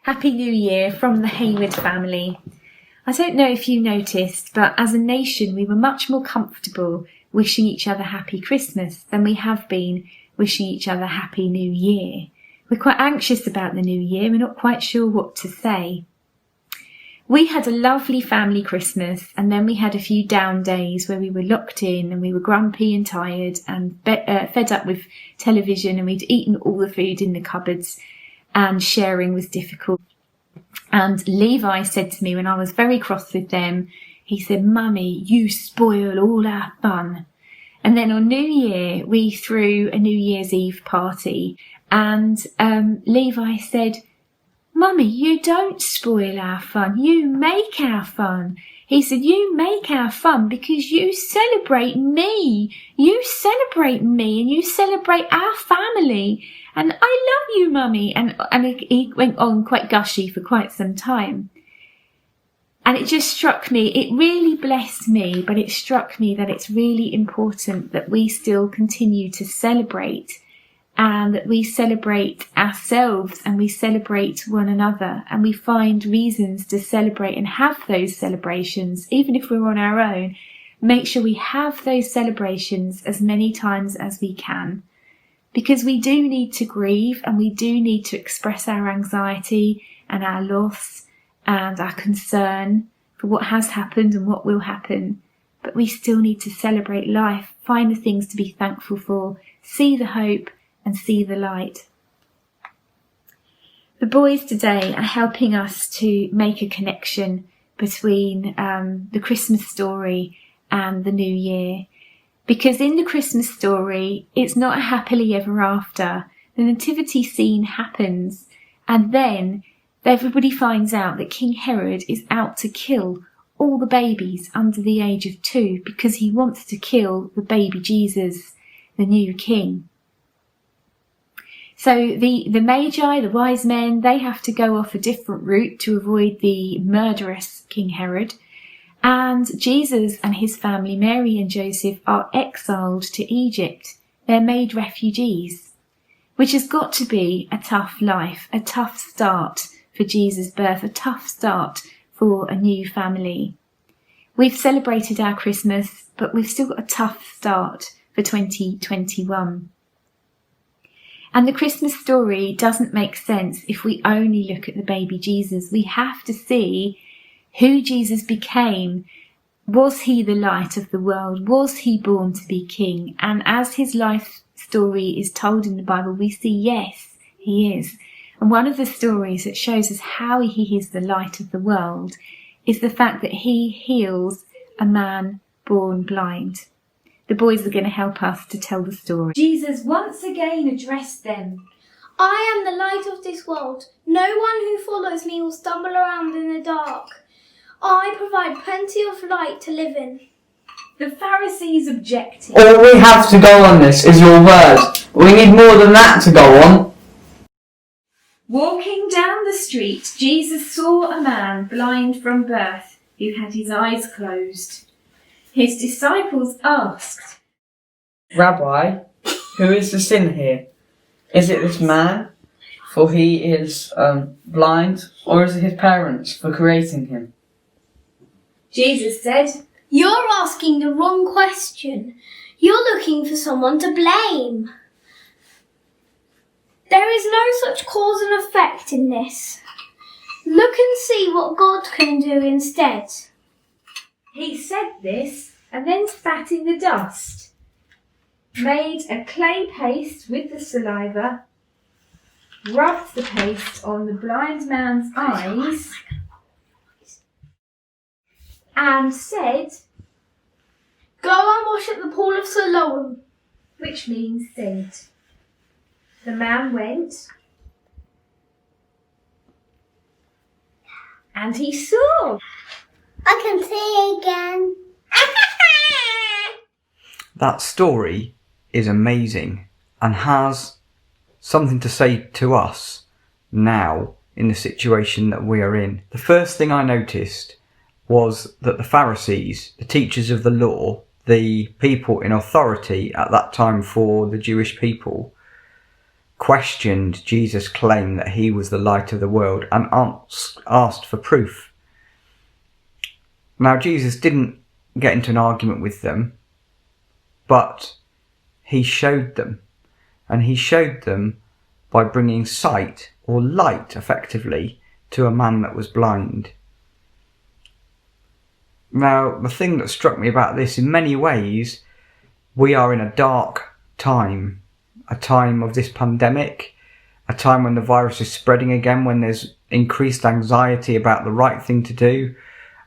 Happy New Year from the Hayward family. I don't know if you noticed, but as a nation we were much more comfortable wishing each other Happy Christmas than we have been wishing each other Happy New Year. We're quite anxious about the new year, we're not quite sure what to say. We had a lovely family Christmas, and then we had a few down days where we were locked in and we were grumpy and tired and fed up with television, and we'd eaten all the food in the cupboards and sharing was difficult. And Levi said to me when I was very cross with them, he said, "Mummy, you spoil all our fun." And then on New Year, we threw a New Year's Eve party, and Levi said, "Mummy, you don't spoil our fun, you make our fun." He said, "You make our fun because you celebrate me. You celebrate me and you celebrate our family. And I love you, Mummy." And he went on quite gushy for quite some time. And it just struck me, it really blessed me, but it struck me that it's really important that we still continue to celebrate, and that we celebrate ourselves and we celebrate one another, and we find reasons to celebrate and have those celebrations, even if we're on our own. Make sure we have those celebrations as many times as we can, because we do need to grieve and we do need to express our anxiety and our loss and our concern for what has happened and what will happen. But we still need to celebrate life, find the things to be thankful for, see the hope and see the light. The boys today are helping us to make a connection between the Christmas story and the New Year. Because in the Christmas story, it's not a happily ever after. The nativity scene happens, and then everybody finds out that King Herod is out to kill all the babies under the age of 2 because he wants to kill the baby Jesus, the new king. So the Magi, the wise men, they have to go off a different route to avoid the murderous King Herod. And Jesus and his family, Mary and Joseph, are exiled to Egypt. They're made refugees, which has got to be a tough life, a tough start for Jesus' birth, a tough start for a new family. We've celebrated our Christmas, but we've still got a tough start for 2021. And the Christmas story doesn't make sense if we only look at the baby Jesus. We have to see who Jesus became. Was he the light of the world? Was he born to be king? And as his life story is told in the Bible, we see, yes, he is. And one of the stories that shows us how he is the light of the world is the fact that he heals a man born blind. The boys are going to help us to tell the story. Jesus once again addressed them. "I am the light of this world. No one who follows me will stumble around in the dark. I provide plenty of light to live in." The Pharisees objected. "All we have to go on this is your word. We need more than that to go on." Walking down the street, Jesus saw a man blind from birth who had his eyes closed. His disciples asked, "Rabbi, who is the sinner here? Is it this man, for he is blind, or is it his parents for creating him?" Jesus said, "You're asking the wrong question. You're looking for someone to blame. There is no such cause and effect in this. Look and see what God can do instead." He said this and then spat in the dust, made a clay paste with the saliva, rubbed the paste on the blind man's eyes, and said, "Go and wash at the pool of Siloam," which means sent. The man went, and he saw. I can see again. That story is amazing and has something to say to us now in the situation that we are in. The first thing I noticed was that the Pharisees, the teachers of the law, the people in authority at that time for the Jewish people questioned Jesus' claim that he was the light of the world and asked for proof. Now, Jesus didn't get into an argument with them, but he showed them. And he showed them by bringing sight, or light effectively, to a man that was blind. Now, the thing that struck me about this, in many ways, we are in a dark time. A time of this pandemic, a time when the virus is spreading again, when there's increased anxiety about the right thing to do,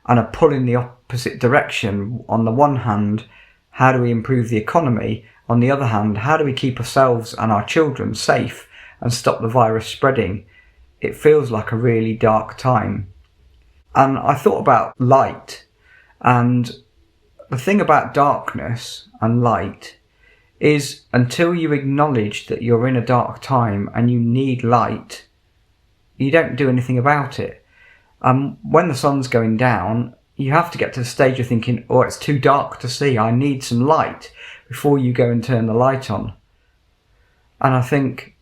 and a pull in the opposite direction. On the one hand, how do we improve the economy? On the other hand, how do we keep ourselves and our children safe and stop the virus spreading? It feels like a really dark time. And I thought about light, and the thing about darkness and light is, until you acknowledge that you're in a dark time and you need light, you don't do anything about it. When the sun's going down, you have to get to the stage of thinking, oh, it's too dark to see, I need some light, before you go and turn the light on. And I think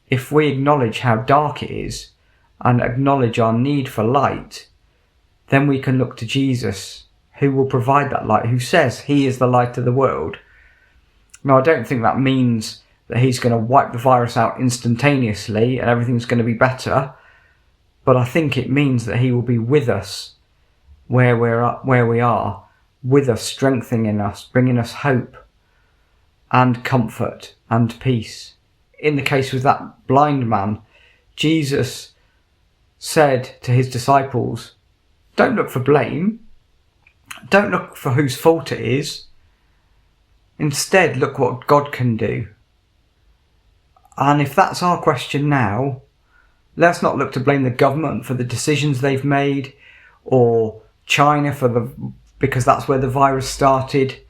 if we acknowledge how dark it is and acknowledge our need for light, then we can look to Jesus, who will provide that light, who says he is the light of the world. Now, I don't think that means that he's going to wipe the virus out instantaneously and everything's going to be better, but I think it means that he will be with us where we are, with us, strengthening us, bringing us hope and comfort and peace. In the case with that blind man, Jesus said to his disciples, don't look for blame, don't look for whose fault it is. Instead, look what God can do. And if that's our question now, let's not look to blame the government for the decisions they've made, or China because that's where the virus started.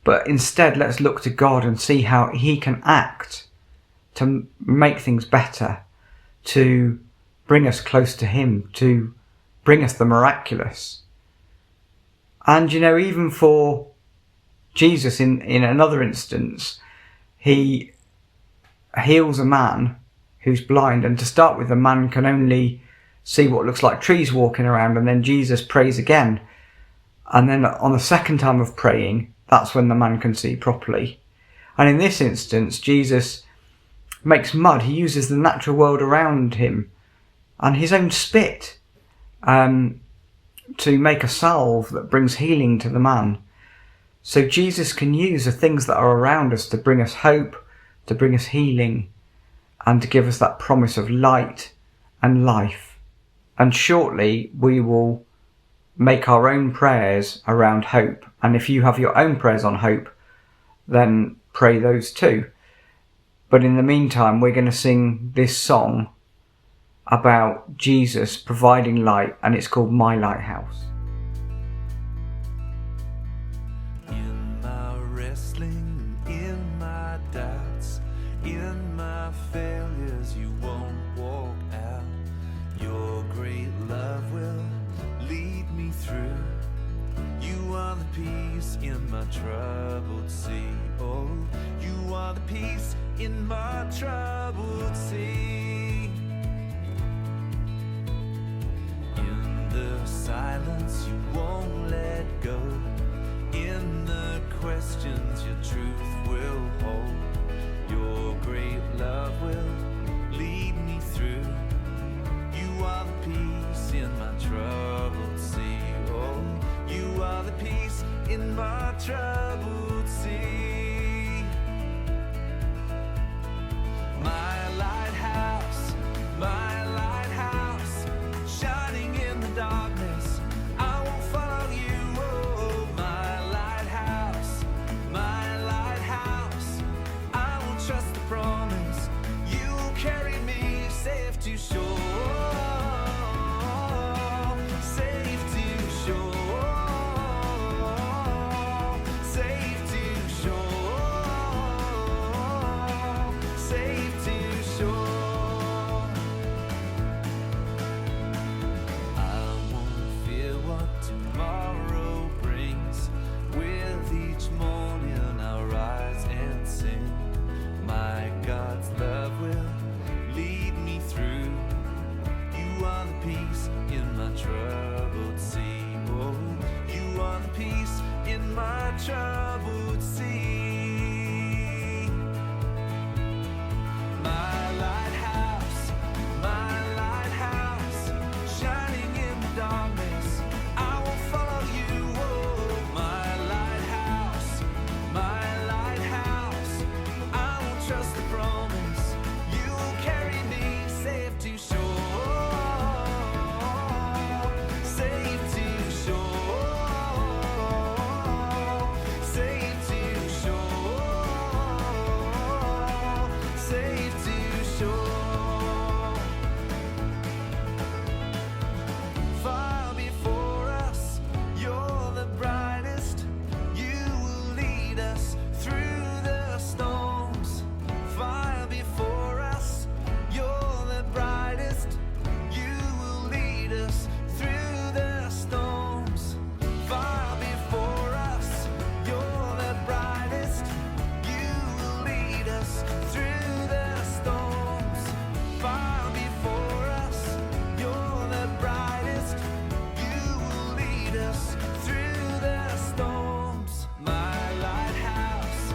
But instead, let's look to God and see how he can act to make things better, to bring us close to him, to bring us the miraculous. And even for Jesus, in another instance, he heals a man who's blind, and to start with, the man can only see what looks like trees walking around, and then Jesus prays again, and then on the second time of praying, that's when the man can see properly. And in this instance, Jesus makes mud. He uses the natural world around him and his own spit to make a salve that brings healing to the man. So Jesus can use the things that are around us to bring us hope, to bring us healing, and to give us that promise of light and life. And shortly we will make our own prayers around hope. And if you have your own prayers on hope, then pray those too. But in the meantime, we're going to sing this song about Jesus providing light, and it's called My Lighthouse. In my wrestling, in my doubts, in my failures, you won't walk out. Your great love will lead me through. You are the peace in my troubled sea. Oh, you are the peace in my troubled sea. In the silence, you won't let go. In the questions, your truth will hold. Your great love will lead me through. You are the peace in my troubled sea. Oh, you are the peace in my troubled sea. My lighthouse, shining in the darkness, I won't follow you. Oh, my lighthouse, I will trust the promise. You'll carry me safe to shore, safe to shore, safe to troubled sea. My lighthouse, shining in the darkness, I will follow you. Oh, my lighthouse, I will trust the promise. You will carry me safe to shore, safe to shore, safe to shore, safe to shore. Far before us, you're the brightest. You will lead us through the storms. Far before us, you're the brightest. You will lead us through the storms. Far before us, you're the brightest. You will lead us through the storms. Far before us, you're the brightest. You will lead us through the storms. My lighthouse,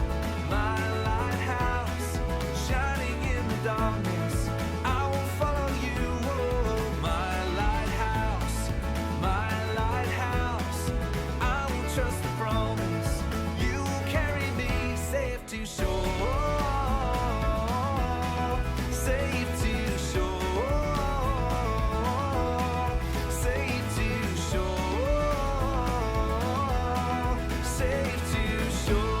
shining in the darkness, I will follow you. Oh, my lighthouse, I will trust the promise. You will carry me safe to shore, safe to shore, safe to shore, safe to shore.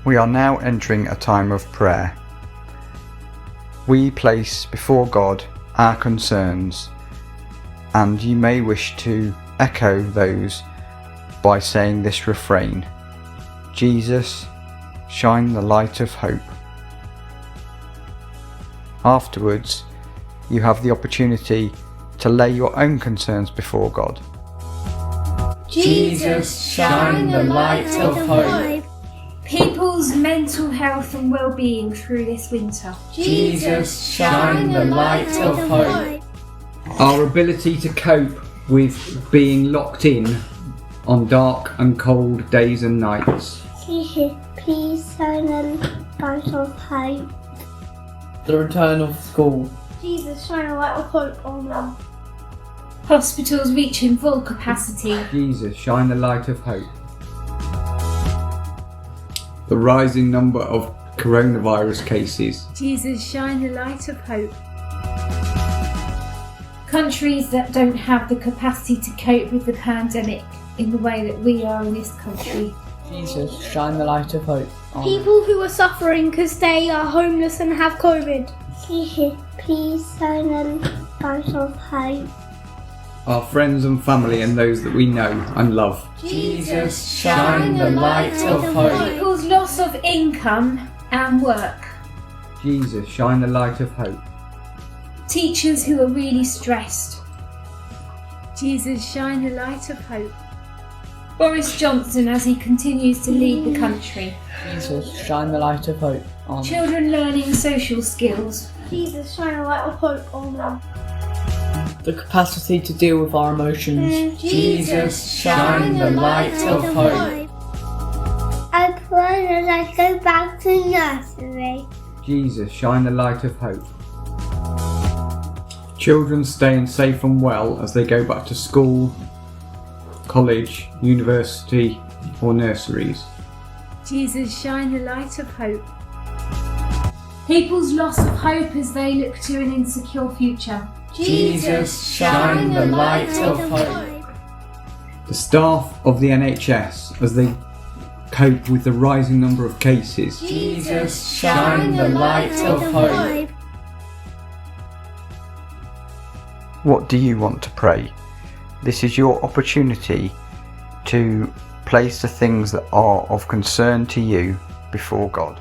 We are now entering a time of prayer. We place before God our concerns, and you may wish to echo those by saying this refrain: Jesus, shine the light of hope. Afterwards, you have the opportunity to lay your own concerns before God. Jesus, shine the light of hope. People's mental health and well-being through this winter. Jesus, shine the light of hope. Our ability to cope with being locked in on dark and cold days and nights. Jesus, please shine the light of hope. The return of school. Jesus, shine the light of hope. Amen. Hospitals reaching full capacity. Jesus, shine the light of hope. The rising number of coronavirus cases. Jesus, shine the light of hope. Countries that don't have the capacity to cope with the pandemic in the way that we are in this country. Jesus, shine the light of hope. Amen. People who are suffering because they are homeless and have COVID. Jesus, please shine the light of hope. Our friends and family and those that we know and love. Jesus, shine the light of hope. People's loss of income and work. Jesus, shine the light of hope. Teachers who are really stressed. Jesus, shine the light of hope. Boris Johnson as he continues to lead the country. Jesus, shine the light of hope. Amen. Children learning social skills. Jesus, shine the light of hope. Amen. The capacity to deal with our emotions. Jesus, shine the light of hope. I pray that I go back to nursery. Jesus, shine the light of hope. Children staying safe and well as they go back to school, college, university or nurseries. Jesus, shine the light of hope. People's loss of hope as they look to an insecure future. Jesus, shine the light of hope. The staff of the NHS as they cope with the rising number of cases. Jesus, shine the light of hope. What do you want to pray? This is your opportunity to place the things that are of concern to you before God.